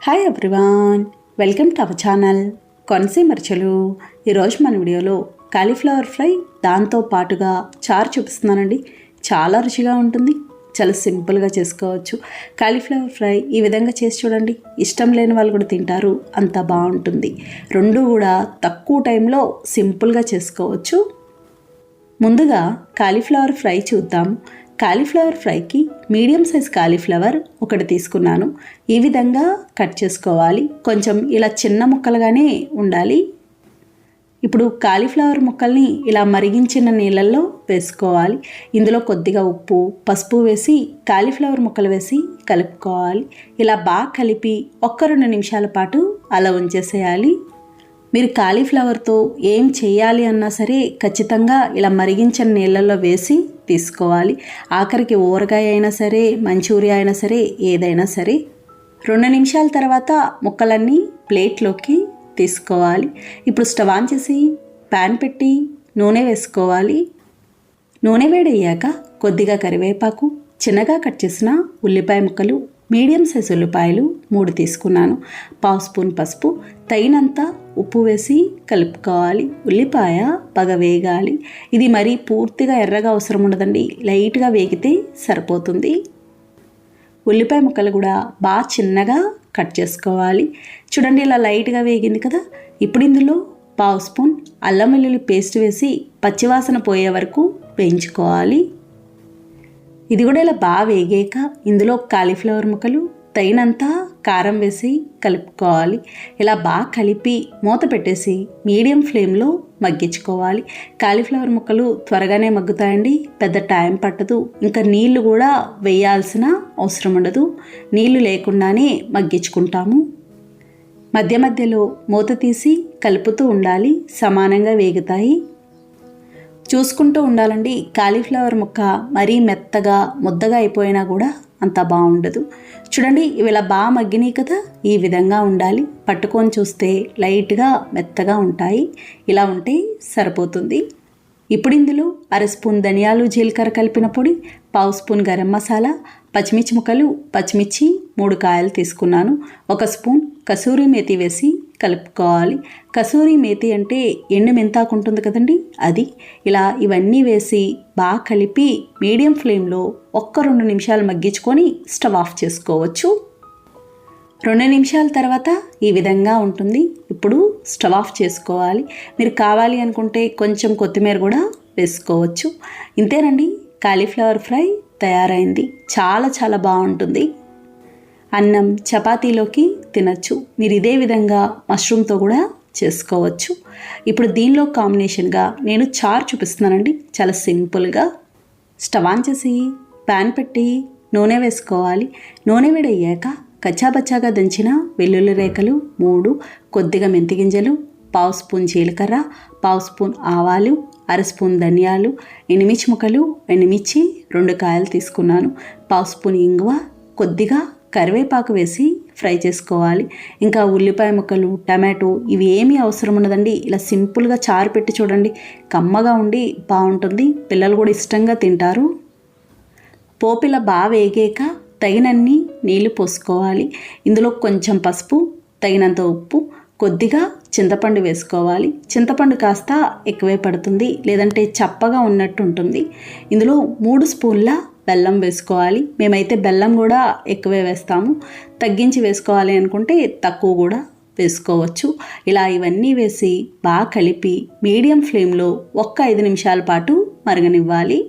Hi everyone, welcome to our channel Konaseema రుచులు. ఈరోజు మన వీడియోలో కాలీఫ్లవర్ ఫ్రై దాంతో పాటుగా చారు చూపిస్తున్నానండి. చాలా రుచిగా ఉంటుంది, చాలా సింపుల్గా చేసుకోవచ్చు. కాలీఫ్లవర్ ఫ్రై ఈ విధంగా చేసి చూడండి, ఇష్టం లేని వాళ్ళు కూడా తింటారు, అంత బాగుంటుంది. రెండు కూడా తక్కువ టైంలో సింపుల్గా చేసుకోవచ్చు. ముందుగా కాలీఫ్లవర్ ఫ్రై చూద్దాం. కాలీఫ్లవర్ ఫ్రైకి మీడియం సైజ్ కాలీఫ్లవర్ ఒకటి తీసుకున్నాను. ఈ విధంగా కట్ చేసుకోవాలి. కొంచెం ఇలా చిన్న ముక్కలుగానే ఉండాలి. ఇప్పుడు కాలీఫ్లవర్ ముక్కల్ని ఇలా మరిగించిన నీళ్ళల్లో వేసుకోవాలి. ఇందులో కొద్దిగా ఉప్పు, పసుపు వేసి కాలీఫ్లవర్ ముక్కలు వేసి కలుపుకోవాలి. ఇలా బాగా కలిపి 1-2 నిమిషాల పాటు అలా ఉంచేసేయాలి. మీరు కాలీఫ్లవర్తో ఏం చేయాలి అన్నా సరే ఖచ్చితంగా ఇలా మరిగించిన నీళ్ళల్లో వేసి తీసుకోవాలి. ఆఖరికి ఊరగాయ అయినా సరే, మంచూరియా అయినా సరే, ఏదైనా సరే. 2 నిమిషాల తర్వాత ముక్కలన్నీ ప్లేట్లోకి తీసుకోవాలి. ఇప్పుడు స్టవ్ ఆన్ చేసి ప్యాన్ పెట్టి నూనె వేసుకోవాలి. నూనె వేడయ్యాక కొద్దిగా కరివేపాకు, చిన్నగా కట్ చేసిన ఉల్లిపాయ ముక్కలు, మీడియం సైజు ఉల్లిపాయలు 3 తీసుకున్నాను. 1/2 స్పూన్ పసుపు, తగినంత ఉప్పు వేసి కలుపుకోవాలి. ఉల్లిపాయ బాగా వేగాలి. ఇది మరీ పూర్తిగా ఎర్రగా అవసరం ఉండదండి, లైట్గా వేగితే సరిపోతుంది. ఉల్లిపాయ ముక్కలు కూడా బాగా చిన్నగా కట్ చేసుకోవాలి. చూడండి, ఇలా లైట్గా వేగింది కదా. ఇప్పుడు ఇందులో 1/2 స్పూన్ అల్లం వెల్లుల్లి పేస్ట్ వేసి పచ్చివాసన పోయే వరకు వేయించుకోవాలి. ఇది కూడా ఇలా బాగా వేగాక ఇందులో కాలీఫ్లవర్ ముక్కలు, తగినంత కారం వేసి కలుపుకోవాలి. ఇలా బాగా కలిపి మూత పెట్టేసి మీడియం ఫ్లేమ్లో మగ్గించుకోవాలి. కాలీఫ్లవర్ ముక్కలు త్వరగానే మగ్గుతాయండి, పెద్ద టైం పట్టదు. ఇంకా నీళ్లు కూడా వేయాల్సిన అవసరం ఉండదు, నీళ్లు లేకుండానే మగ్గించుకుంటాము. మధ్య మధ్యలో మూత తీసి కలుపుతూ ఉండాలి, సమానంగా వేగుతాయి. చూసుకుంటూ ఉండాలండి. కాలీఫ్లవర్ ముక్క మరీ మెత్తగా ముద్దగా అయిపోయినా కూడా అంత బాగుండదు. చూడండి, ఇవి ఇలా బాగా మగ్గినాయి కదా, ఈ విధంగా ఉండాలి. పట్టుకొని చూస్తే లైట్గా మెత్తగా ఉంటాయి. ఇలా ఉంటే సరిపోతుంది. ఇప్పుడు ఇందులో 1/2 స్పూన్ ధనియాలు, జీలకర్ర కలిపిన పొడి, 1/2 స్పూన్ గరం మసాలా, పచ్చిమిర్చి ముక్కలు, పచ్చిమిర్చి 3 కాయలు తీసుకున్నాను. 1 స్పూన్ కసూరి మేతి వేసి కలుపుకోవాలి. కసూరి మేతి అంటే ఎండు మెంతాకు ఉంటుంది కదండి, అది. ఇలా ఇవన్నీ వేసి బాగా కలిపి మీడియం ఫ్లేమ్లో 1-2 నిమిషాలు మగ్గించుకొని స్టవ్ ఆఫ్ చేసుకోవచ్చు. 2 నిమిషాల తర్వాత ఈ విధంగా ఉంటుంది. ఇప్పుడు స్టవ్ ఆఫ్ చేసుకోవాలి. మీరు కావాలి అనుకుంటే కొంచెం కొత్తిమీర కూడా వేసుకోవచ్చు. ఇంతేనండి, కాలీఫ్లవర్ ఫ్రై తయారైంది. చాలా చాలా బాగుంటుంది. అన్నం, చపాతీలోకి తినచ్చు. మీరు ఇదే విధంగా మష్రూమ్తో కూడా చేసుకోవచ్చు. ఇప్పుడు దీనిలో కాంబినేషన్గా నేను చారు చూపిస్తున్నానండి, చాలా సింపుల్గా. స్టవ్ ఆన్ చేసి ప్యాన్ పెట్టి నూనె వేసుకోవాలి. నూనె వేడయ్యాక కచ్చాబచ్చాగా దంచిన వెల్లుల్లి రేఖలు 3, కొద్దిగా మెంతి గింజలు, 1/2 స్పూన్ జీలకర్ర, 1/2 స్పూన్ ఆవాలు, 1/2 స్పూన్ ధనియాలు, ఎండుమిర్చి ముక్కలు, ఎండుమిర్చి 2 కాయలు తీసుకున్నాను, 1/2 స్పూన్ ఇంగువ, కొద్దిగా కరివేపాకు వేసి ఫ్రై చేసుకోవాలి. ఇంకా ఉల్లిపాయ ముక్కలు, టమాటో ఇవి ఏమీ అవసరం ఉండదండి. ఇలా సింపుల్గా చారు పెట్టి చూడండి, కమ్మగా ఉండి బాగుంటుంది. పిల్లలు కూడా ఇష్టంగా తింటారు. పోపు ఇలా బాగా వేగాక తగినన్ని నీళ్లు పోసుకోవాలి. ఇందులో కొంచెం పసుపు, తగినంత ఉప్పు, కొద్దిగా చింతపండు వేసుకోవాలి. చింతపండు కాస్త ఎక్కువే పడుతుంది, లేదంటే చప్పగా ఉన్నట్టు ఉంటుంది. ఇందులో 3 స్పూన్ల బెల్లం వేసుకోవాలి. మేమైతే బెల్లం కూడా ఎక్కువే వేస్తాము. తగ్గించి వేసుకోవాలి అనుకుంటే తక్కువ కూడా వేసుకోవచ్చు. ఇలా ఇవన్నీ వేసి బాగా కలిపి మీడియం ఫ్లేమ్లో 5 నిమిషాల పాటు మరగనివ్వాలి.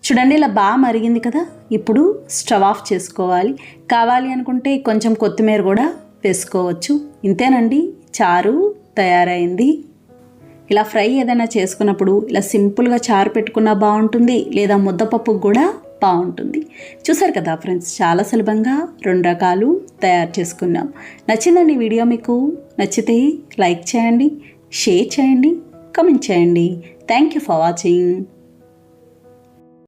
చూడండి, ఇలా బాగా మరిగింది కదా. ఇప్పుడు స్టవ్ ఆఫ్ చేసుకోవాలి. కావాలి అనుకుంటే కొంచెం కొత్తిమీర కూడా వేసుకోవచ్చు. ఇంతేనండి, చారు తయారైంది. ఇలా ఫ్రై ఏదైనా చేసుకున్నప్పుడు ఇలా సింపుల్గా చారు పెట్టుకున్నా బాగుంటుంది, లేదా ముద్దపప్పుకు కూడా బాగుంటుంది. చూసారు కదా ఫ్రెండ్స్, చాలా సులభంగా 2 రకాలు తయారు చేసుకున్నాం. నచ్చిందండి వీడియో? మీకు నచ్చితే లైక్ చేయండి, షేర్ చేయండి, కామెంట్ చేయండి. Thank you for watching.